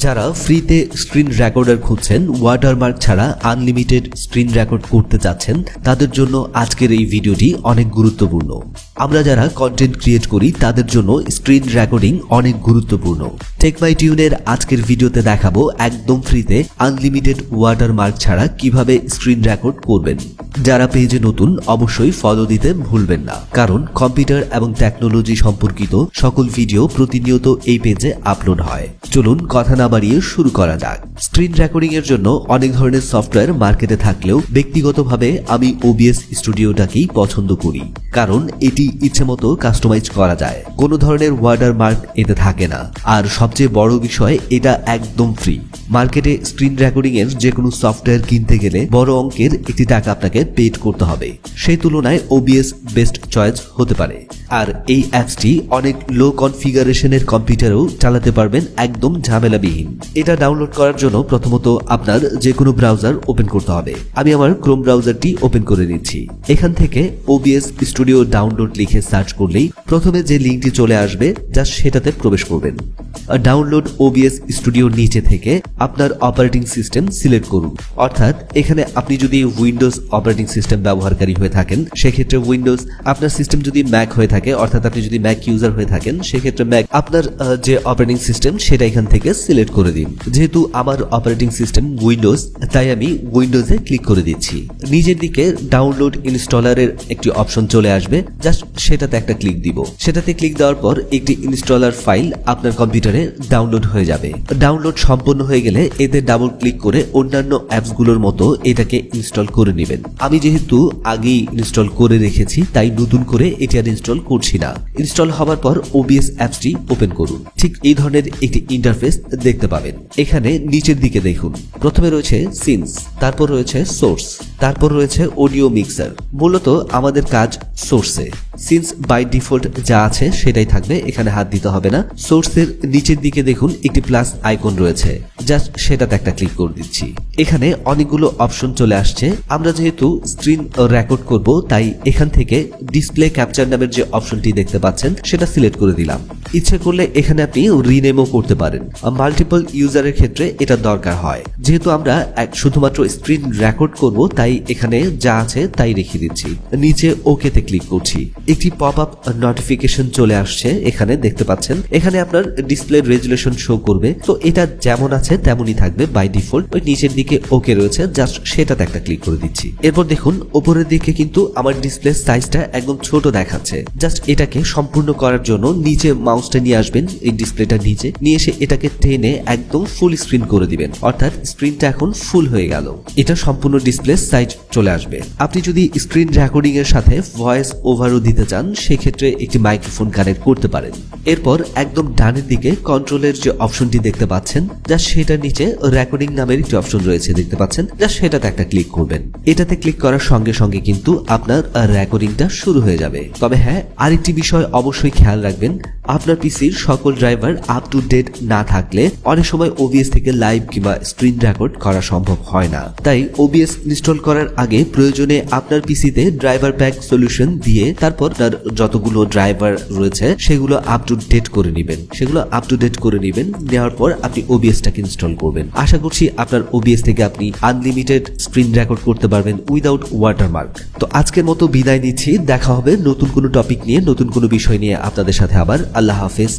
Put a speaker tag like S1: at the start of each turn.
S1: যারা ফ্রিতে screen recorder খুঁজছেন, ওয়াটারমার্ক ছাড়া আনলিমিটেড স্ক্রিন রেকর্ড করতে চাচ্ছেন, তাদের জন্য আজকের এই ভিডিওটি অনেক গুরুত্বপূর্ণ। আমরা যারা কন্টেন্ট ক্রিয়েট করি তাদের জন্য স্ক্রিন রেকর্ডিং অনেক গুরুত্বপূর্ণ। টেক মাই টিউনের আজকের ভিডিওতে দেখাবো একদম ফ্রিতে আনলিমিটেড ওয়াটারমার্ক ছাড়া কিভাবে স্ক্রিন রেকর্ড করবেন। যারা পেজে নতুন অবশ্যই ফলো দিতে ভুলবেন না, কারণ কম্পিউটার এবং টেকনোলজি সম্পর্কিত সকল ভিডিও প্রতিনিয়ত এই পেজে আপলোড হয়। চলুন কথা না বাড়িয়ে শুরু করা যাক। স্ক্রিন রেকর্ডিং এর জন্য অনেক ধরনের সফটওয়্যার মার্কেটে থাকলেও ব্যক্তিগতভাবে আমি OBS স্টুডিওটাকেই পছন্দ করি, কারণ এটি ইচ্ছেমতো কাস্টমাইজ করা যায়। কোনো ধরনের ওয়াটারমার্ক এতে থাকে না, আর সবচেয়ে বড় বিষয় এটা একদম ফ্রি। মার্কেটে স্ক্রিন রেকর্ডিং এর যে কোনো সফটওয়্যার কিনতে গেলে বড় অঙ্কের একটি টাকা আপনাকে পেড করতে হবে। সেই তুলনায় OBS বেস্ট চয়েস হতে পারে। আর এই অ্যাপসটি অনেক লো কনফিগারেশনের কম্পিউটারেও চালাতে পারবেন একদম ঝামেলাবিহীন। এটা ডাউনলোড করার জন্য প্রথমত আপনার যে কোনো ব্রাউজার ওপেন করতে হবে। আমি আমার ক্রোম ব্রাউজারটি ওপেন করে নিচ্ছি। এখান থেকে OBS স্টুডিও ডাউনলোড লিখে সার্চ করলেই প্রথমে যে লিঙ্কটি চলে আসবে জাস্ট সেটাতে প্রবেশ করবেন। ডাউনলোড OBS স্টুডিওর নিচে থেকে আপনার অপারেটিং সিস্টেম সিলেক্ট করুন। অর্থাৎ এখানে আপনি যদি উইন্ডোজ অপারেটিং সিস্টেম ব্যবহারকারী হয়ে থাকেন সেক্ষেত্রে উইন্ডোজ, আপনার সিস্টেম যদি ম্যাক হয়ে থাকে অর্থাৎ আপনি যদি ম্যাক ইউজার হয়ে থাকেন সেক্ষেত্রে ম্যাক, আপনার যে অপারেটিং সিস্টেম সেটা এখান থেকে সিলেক্ট করে দিন। যেহেতু আমার অপারেটিং সিস্টেম উইন্ডোজ, তাই আমি উইন্ডোজে ক্লিক করে দিচ্ছি। নিজের দিকে ডাউনলোড ইনস্টলারের একটি অপশন চলে আসবে, জাস্ট সেটাতে একটা ক্লিক দিব। সেটাতে ক্লিক দেওয়ার পর একটি ইনস্টলার ফাইল আপনার কম্পিউটারে ডাউনলোড হয়ে যাবে। ডাউনলোড সম্পন্ন হয়ে গেলে এতে ডাবল ক্লিক করে অন্যান্য অ্যাপসগুলোর মতো এটাকে ইনস্টল করে নেবেন। আমি যেহেতু আগেই ইনস্টল করে রেখেছি তাই নতুন করে এটি আর ইনস্টল করছি না। ইনস্টল হওয়ার পর OBS অ্যাপসটি ওপেন করুন। ঠিক এই ধরনের একটি ইন্টারফেস দেখতে পাবেন। এখানে নিচের দিকে দেখুন, প্রথমে রয়েছে সিনস, তারপর রয়েছে সোর্স, তারপর রয়েছে অডিও মিক্সার। মূলত আমাদের কাজ সোর্সে। সিন্স বাই ডিফল্ট যা আছে সেটাই থাকবে, এখানে হাত দিতে হবে না। সোর্সের নিচের দিকে দেখুন একটি প্লাস আইকন রয়েছে, জাস্ট সেটাতে একটা ক্লিক করে দিচ্ছি। এখানে অনেকগুলো অপশন চলে আসছে। আমরা যেহেতু স্ক্রিন রেকর্ড করব তাই এখান থেকে ডিসপ্লে ক্যাপচার নামের যে অপশনটি দেখতে পাচ্ছেন সেটা সিলেক্ট করে দিলাম। ইচ্ছে করলে এখানে আপনি রিনেমও করতে পারেন। মাল্টিপল ইউজারের ক্ষেত্রে এটা দরকার হয়। যেহেতু আমরা শুধুমাত্র স্ক্রিন রেকর্ড করব তাই এখানে যা আছে তাই রেখে দিচ্ছি। নিচে ওকেতে ক্লিক করছি। একটি পপ আপ নোটিফিকেশন চলে আসছে, এখানে দেখতে পাচ্ছেন। এখানে আপনার ডিসপ্লে রেজুলেশন শো করবে, তো এটা যেমন আছে তেমনই থাকবে বাই ডিফল্ট। ওই নিচের দিকে ওকে রয়েছে, জাস্ট সেটাতে একটা ক্লিক করে দিচ্ছি। এরপর দেখুন উপরের দিকে কিন্তু আমার ডিসপ্লে সাইজটা একদম ছোট দেখাচ্ছে। জাস্ট এটাকে সম্পূর্ণ করার জন্য নিচে মাউসটা নিয়ে আসবেন, এই ডিসপ্লেটা নিচে নিয়ে এসে এটাকে টেনে একদম ফুল স্ক্রিন করে দিবেন। অর্থাৎ স্ক্রিনটা এখন ফুল হয়ে গেল। এটা সম্পূর্ণ ডিসপ্লে সাইজ চলে আসবে। আপনি যদি স্ক্রিন রেকর্ডিং এর সাথে ভয়েস ওভারও দিতে চান সেক্ষেত্রে একটি মাইক্রোফোন কানেক্ট করতে পারেন। এরপর একদম ডানের দিকে কন্ট্রোলের যে অপশনটি দেখতে পাচ্ছেন, জাস্ট সেটার নিচে রেকর্ডিং নামের একটি অপশন রয়েছে দেখতে পাচ্ছেন, জাস্ট সেটাতে একটা ক্লিক করবেন। এটাতে ক্লিক করার সঙ্গে সঙ্গে কিন্তু আপনার রেকর্ডিংটা শুরু হয়ে যাবে। তবে হ্যাঁ, আরেকটি বিষয় অবশ্যই খেয়াল রাখবেন, আপনার পিসির সকল ড্রাইভার আপ টু ডেট না থাকলে অনেক সময় OBS থেকে লাইভ কিংবা স্ক্রিন রেকর্ড করা সম্ভব হয় না। তাই OBS ইনস্টল করার আগে প্রয়োজনে আপনার পিসিতে ড্রাইভার প্যাক সলিউশন দিয়ে তারপর তার যতগুলো ড্রাইভার রয়েছে সেগুলো আপ টু ডেট করে নেবেন। নেওয়ার পর আপনি OBSটাকে ইনস্টল করবেন। আশা করছি আপনার OBS থেকে আপনি আনলিমিটেড স্ক্রিন রেকর্ড করতে পারবেন উইদাউট ওয়াটারমার্ক। তো আজকের মতো বিদায় নিচ্ছি। দেখা হবে নতুন কোনো টপিক নিয়ে, নতুন কোনো বিষয় নিয়ে আপনাদের সাথে আবার। আল্লাহ হাফেজ।